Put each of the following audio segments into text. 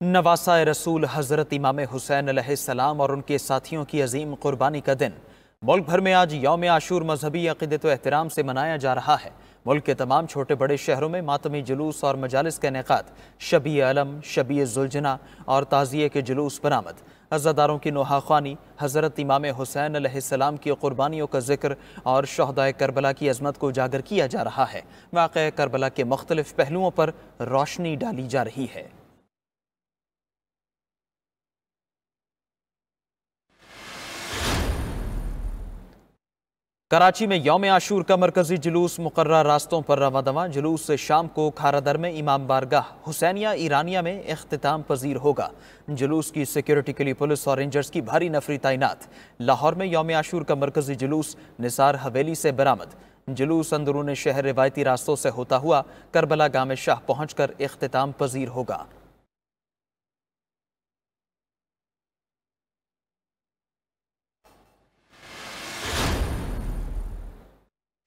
नवासा रसूल हज़रत इमाम हुसैन अलैहिस्सलाम और उनके साथियों की अजीम कुर्बानी का दिन। मुल्क भर में आज यौम आशूर मजहबी अक़ीदत व एहतराम से मनाया जा रहा है। मुल्क के तमाम छोटे बड़े शहरों में मातमी जुलूस और मजालिस का इनेकाद, शबी अलम, शबी जुलजना और ताज़िये के जुलूस बरामद, अज़ादारों की नोहाख्वानी, हज़रत इमाम हुसैन अलैहिस्सलाम की कुर्बानियों का जिक्र और शहदाए करबला की अजमत को उजागर किया जा रहा है। वाक़या करबला के मुख्तलिफ पहलुओं पर रोशनी डाली जा रही है। कराची में यौम आशूर का मरकजी जुलूस मुकर्रर रास्तों पर रवादवा। जुलूस से शाम को खारादर में इमाम बारगाह हुसैनिया ईरानिया में इख्तिताम पजीर होगा। जुलूस की सिक्योरिटी के लिए पुलिस और रेंजर्स की भारी नफरी तैनात। लाहौर में यौम आशूर का मरकजी जुलूस निसार हवेली से बरामद। जुलूस अंदरून शहर रिवायती रास्तों से होता हुआ करबला गाम शाह पहुंचकर इख्तिताम पजीर होगा।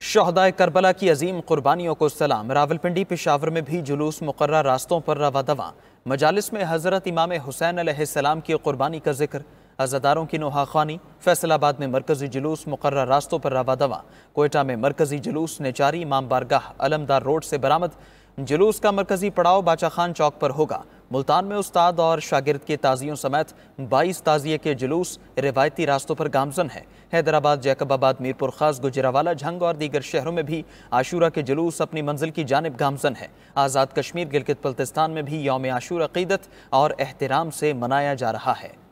शहदाए करबला की अजीम कुर्बानियों को सलाम। रावलपिंडी पेशावर में भी जुलूस मुकर्रर रास्तों पर रवादवा। मजालिस में हज़रत इमाम हुसैन अलैहिस्सलाम की कुर्बानी का जिक्र, अज़ादारों की नोहाख्वानी। फैसलाबाद में मरकजी जुलूस मुकर्रर रास्तों पर रवादवा। कोयटा में मरकजी जुलूस नेचारी इमाम बारगाह अलमदार रोड से बरामद। जुलूस का मरकजी पड़ाव बाचा खान चौक पर होगा। मुल्तान में उस्ताद और शागिर्द के ताजियों समेत 22 ताजिए के जुलूस रिवायती रास्तों पर गामजन है। हैदराबाद, जैकबाबाद, मीरपुर खास, गुजरावाला, झंग और दीगर शहरों में भी आशूरा के जुलूस अपनी मंजिल की जानिब गामजन है। आज़ाद कश्मीर, गिलगित बल्तिस्तान में भी यौम आशूर अक़ीदत और एहतराम से मनाया जा रहा है।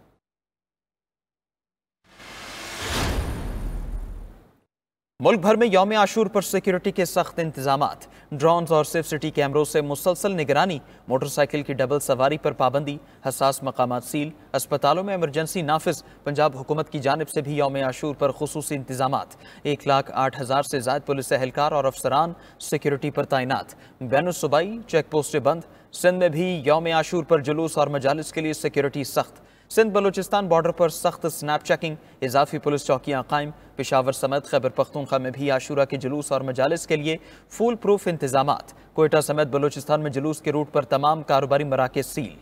मुल्क भर में यौम आशूर पर सिक्योरिटी के सख्त इंतजामात। ड्रोन्स और सेफ सिटी कैमरों से मुसलसल निगरानी। मोटरसाइकिल की डबल सवारी पर पाबंदी। हसास मकामात सील। अस्पतालों में इमरजेंसी नाफिज। पंजाब हुकूमत की जानिब से भी यौम आशूर पर खुसूसी इंतजामात। 1,08,000 से ज़ायद पुलिस एहलकार और अफसरान सिक्योरिटी पर तैनात। बैनुल सूबाई चेक पोस्टें बंद। सिंध में भी यौम आशूर पर जुलूस और मजालिस के लिए सिक्योरिटी सख्त। सिंध बलूचिस्तान बॉर्डर पर सख्त स्नैप चेकिंग, इजाफी पुलिस चौकियां कायम। पेशावर समेत खैबर पख्तूनख्वा में भी आशूरा के जुलूस और मजालिस के लिए फुल प्रूफ इंतजामात। कोयटा समेत बलूचिस्तान में जुलूस के रूट पर तमाम कारोबारी मराकज़ सील।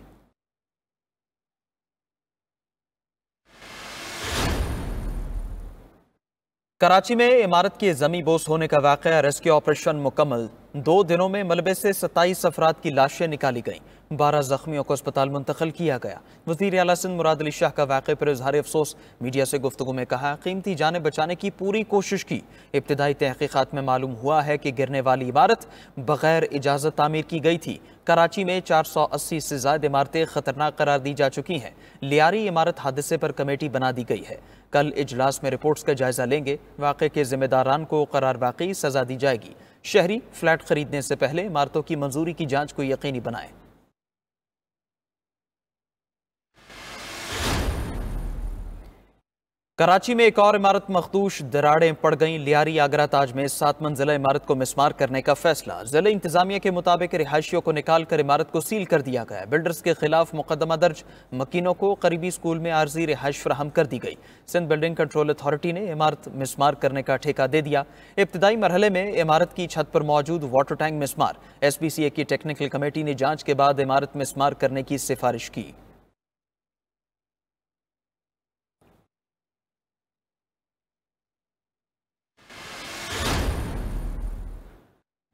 कराची में इमारत की ज़मी बोस होने का वाक़या, रेस्क्यू ऑपरेशन मुकम्मल। 2 दिनों में मलबे से 27 अफराद की लाशें निकाली गईं। 12 जख्मियों को अस्पताल मुंतकिल किया गया। वज़ीर आला सिंध मुराद अली शाह का वाक़े पर इजहार अफसोस। मीडिया से गुफ्तगू में कहा, कीमती जानें बचाने की पूरी कोशिश की। इब्तिदाई तहकीकात में मालूम हुआ है कि गिरने वाली इमारत बगैर इजाज़त तामीर की गई थी। कराची में 480 से ज़ायद इमारतें खतरनाक करार दी जा चुकी हैं। लियारी इमारत हादसे पर कमेटी बना दी गई है। कल इजलास में रिपोर्ट्स का जायजा लेंगे। वाक़े के जिम्मेदारान को करार वाकई सजा दी जाएगी। शहरी फ्लैट खरीदने से पहले इमारतों की मंजूरी की जांच को यकीनी बनाएं। कराची में एक और इमारत मखदूश, दरारें पड़ गईं। लियारी आगरा ताज में 7 मंजिला इमारत को मिसमार करने का फैसला। जिला इंतजामिया के मुताबिक रिहायशियों को निकाल कर इमारत को सील कर दिया गया। बिल्डर्स के खिलाफ मुकदमा दर्ज। मकीनों को करीबी स्कूल में आर्जी रिहाइश फराहम कर दी गई। सिंध बिल्डिंग कंट्रोल अथॉरिटी ने इमारत मिसमार करने का ठेका दे दिया। इब्तिदाई मरहले में इमारत की छत पर मौजूद वाटर टैंक मिसमार। SPCA की टेक्निकल कमेटी ने जांच के बाद इमारत मिसमार करने की सिफारिश की।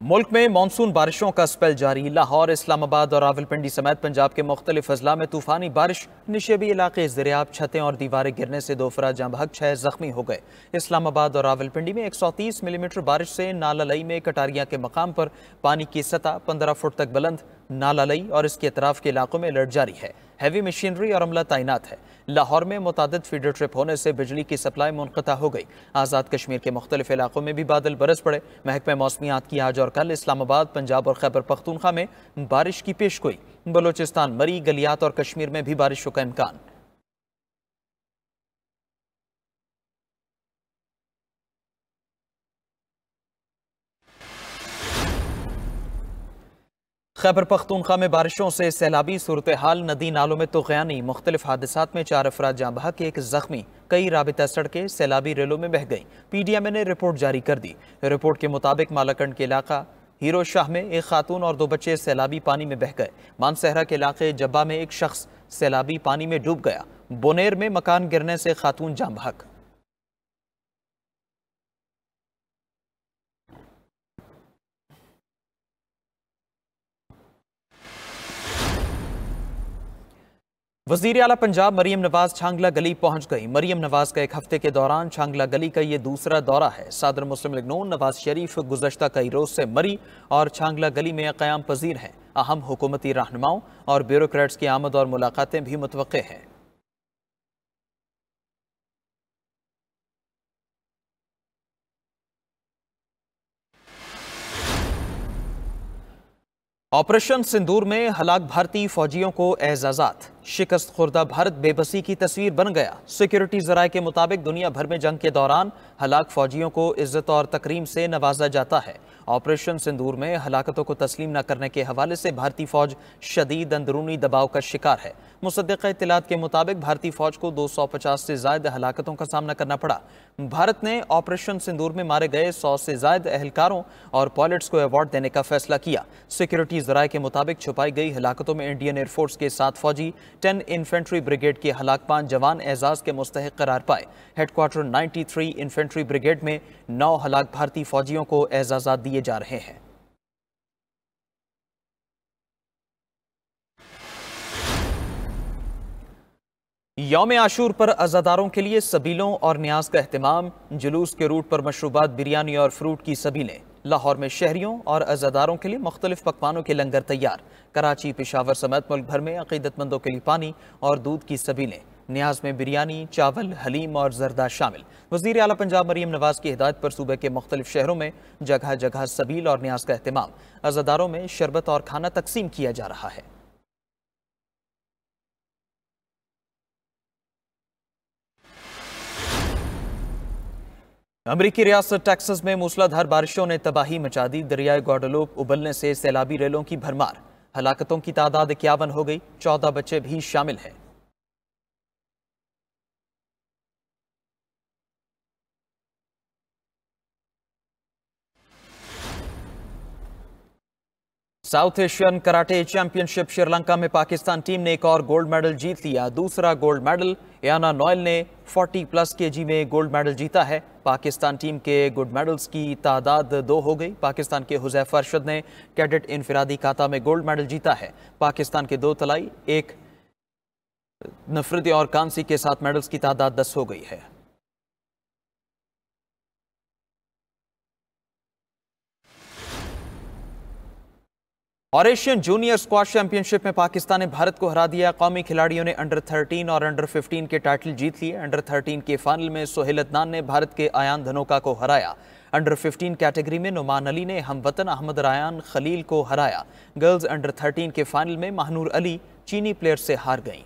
मुल्क में मानसून बारिशों का स्पेल जारी। लाहौर, इस्लामाबाद और रावलपिंडी समेत पंजाब के मुख्तलिफ अजला में तूफानी बारिश। निशेबी इलाके ज़रियाब, छतें और दीवारें गिरने से 2 अफराद जाँ बहक, 6 जख्मी हो गए। इस्लामाबाद और रावलपिंडी में 130 मिलीमीटर बारिश से नाला लई में कटारियाँ के मकाम पर पानी की सतह 15 फुट तक बुलंद। नाला लई और इसके अतराफ के इलाकों में अलर्ट जारी है। हैवी मशीनरी और अमला तैनात है। लाहौर में मुतादिद फीडर ट्रिप होने से बिजली की सप्लाई मुनक़ता हो गई। आज़ाद कश्मीर के मुख्तलिफ इलाकों में भी बादल बरस पड़े। महकमे मौसमियात की आज और कल इस्लामाबाद, पंजाब और खैबर पख्तूनख्वा में बारिश की पेशगोई। बलूचिस्तान, मरी, गलियात और कश्मीर में भी बारिशों का इम्कान। खैबर पख्तूनख्वा में बारिशों से सैलाबी सूरत हाल। नदी नालों में तुग़यानी। मुख्तलिफ हादसात में 4 अफराद जाँ बहक, 1 जख्मी। कई राबिता सड़कें सैलाबी रेलों में बह गईं। PDMA ने रिपोर्ट जारी कर दी। रिपोर्ट के मुताबिक मालाकंड के इलाका हीरो शाह में एक खातून और 2 बच्चे सैलाबी पानी में बह गए। मानसहरा के इलाके जब्बा में एक शख्स सैलाबी पानी में डूब गया। बोनेर में मकान गिरने से खातून जान बहक। वज़ीर आला पंजाब मरीम नवाज छांगला गली पहुंच गई। मरीम नवाज का एक हफ्ते के दौरान छांगला गली का ये दूसरा दौरा है। सदर मुस्लिम लीग नून नवाज शरीफ गुज़श्ता कई रोज से मरी और छांगला गली में क़याम पजीर हैं। अहम हुकूमती रहनुमाओं और ब्यूरोक्रेट्स की आमद और मुलाकातें भी मुतवक्के हैं। ऑपरेशन सिंदूर में हलाक भारतीय फौजियों को एजाजात। शिकस्त खुर्दा भारत बेबसी की तस्वीर बन गया। सिक्योरिटी जराये के मुताबिक दुनिया भर में जंग के दौरान हलाक फौजियों को इज्जत और तकरीम से नवाजा जाता है। ऑपरेशन सिंदूर में हलाकतों को तस्लीम न करने के हवाले से भारतीय फौज शदीद अंदरूनी दबाव का शिकार है। मुसद्दिक़ा इत्तलात के मुताबिक भारतीय फौज को 250 से ज्यादा हलाकतों का सामना करना पड़ा। भारत ने ऑपरेशन सिंदूर में मारे गए 100 से ज्यादा एहलकारों और पायलट्स को अवार्ड देने का फैसला किया। सिक्योरिटी जराये के मुताबिक छुपाई गई हलाकतों में इंडियन एयरफोर्स के 7 फौजी, 10 इन्फेंट्री ब्रिगेड के हलाक 5 जवान एजाज के मुस्तहिक करार पाए। हेडक्वार्टर 93 इन्फेंट्री ब्रिगेड में 9 हलाक भारतीय फौजियों को एजाजात दिए जा रहे हैं। यौम आशूर पर अज़ादारों के लिए सबीलों और न्याज का एहतमाम। जुलूस के रूट पर मशरूबात, बिरयानी और फ्रूट की सबीलें। लाहौर में शहरियों और अज़ादारों के लिए मुख्तलिफ पकवानों के लंगर तैयार। कराची, पेशावर समेत मुल्क भर में अकीदतमंदों के लिए पानी और दूध की सबीलें। न्याज में बिरयानी, चावल, हलीम और जरदा शामिल। वज़ीर आला पंजाब मरीम नवाज की हिदायत पर सूबे के मुख्तलिफ शहरों में जगह जगह सबील और न्याज का एहतमाम। अज़ादारों में शरबत और खाना तकसीम किया जा रहा है। अमरीकी रियासत टेक्सास में मूसलाधार बारिशों ने तबाही मचा दी। दरियाए ग्वाडालूप उबलने से सैलाबी रेलों की भरमार। हलाकतों की तादाद 51 हो गई। 14 बच्चे भी शामिल हैं। South Asian karate championship Sri Lanka में पाकिस्तान टीम ने एक और गोल्ड मेडल जीत लिया। दूसरा गोल्ड मेडल याना नोयल ने 40+ केजी में गोल्ड मेडल जीता है। पाकिस्तान टीम के गोल्ड मेडल्स की तादाद 2 हो गई। पाकिस्तान के हुज़ैफा अरशद ने कैडेट इनफिरादी काता में गोल्ड मेडल जीता है। पाकिस्तान के 2 तलाई, 1 नफरती और कांसी के साथ मेडल्स की तादाद 10 हो गई है। और एशियन जूनियर स्क्वाश चैंपियनशिप में पाकिस्तान ने भारत को हरा दिया। कौमी खिलाड़ियों ने अंडर 13 और अंडर 15 के टाइटल जीत लिए। अंडर 13 के फाइनल में सोहेल अदनान ने भारत के आयान धनोका को हराया। अंडर 15 कैटेगरी में नुमान अली ने हमवतन अहमद रायान खलील को हराया। गर्ल्स अंडर 13 के फाइनल में महानूर अली चीनी प्लेयर से हार गईं।